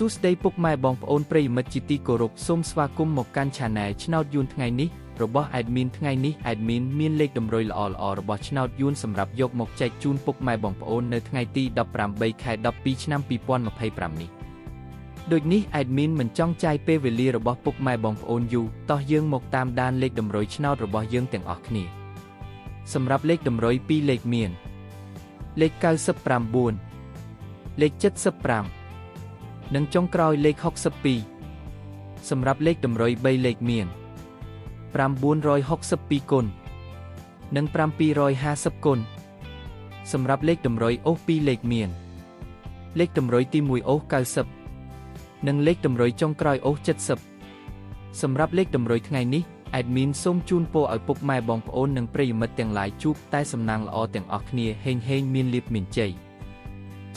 សួស្តីពុកម៉ែបងប្អូនប្រិយមិត្តជាទីគោរពសូមស្វាគមន៍មកកាន់ Channel ឆ្នោតយួនថ្ងៃនេះរបស់ Admin ថ្ងៃនេះ Admin មានលេខតម្រុយល្អៗរបស់ឆ្នោតយួនសម្រាប់យកមកចែកជូនពុកម៉ែបងប្អូននៅថ្ងៃទី18 ខែ 12 ឆ្នាំ 2025 នេះដូចនេះ Admin មិនចង់ចាយពេលវេលារបស់ពុកម៉ែបងប្អូនយូរតោះយើងមកតាមដានលេខតម្រុយឆ្នោតរបស់យើងទាំងអស់គ្នាសម្រាប់លេខតម្រុយ2លេខមានលេខ99លេខ75និងចុងក្រោយលេខ62សម្រាប់លេខតម្រុយ3លេខមាន962គុណនិង750គុណសម្រាប់លេខតម្រុយអូស2លេខមានលេខតម្រុយទី1អូស90និងលេខតម្រុយចុងក្រោយអូស70សម្រាប់លេខតម្រុយថ្ងៃនេះ Admin សូមជូនពរឲ្យពុកម៉ែបងប្អូននិងប្រិយមិត្តទាំងឡាយជួបតែសំណាងល្អទាំងអស់គ្នាហេងមានលាភមានជ័យ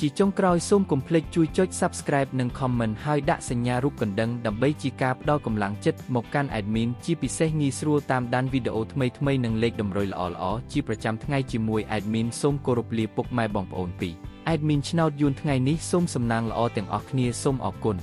ជាចុងក្រោយសូមកុំភ្លេចជួយចុច Subscribe និង Comment ហើយដាក់សញ្ញារូបកណ្ដឹងដើម្បីជាការផ្ដល់កម្លាំងចិត្តមកកាន់ Admin ជាពិសេសងាយស្រួលតាមដានវីដេអូថ្មីៗនិងលេខតម្រុយល្អៗជាប្រចាំថ្ងៃជាមួយ Admin សូមគោរពលាពុកម៉ែបងប្អូនពី Admin ឆ្នោតយួនថ្ងៃនេះសូមសំណាងល្អទាំងអស់គ្នាសូមអរគុណ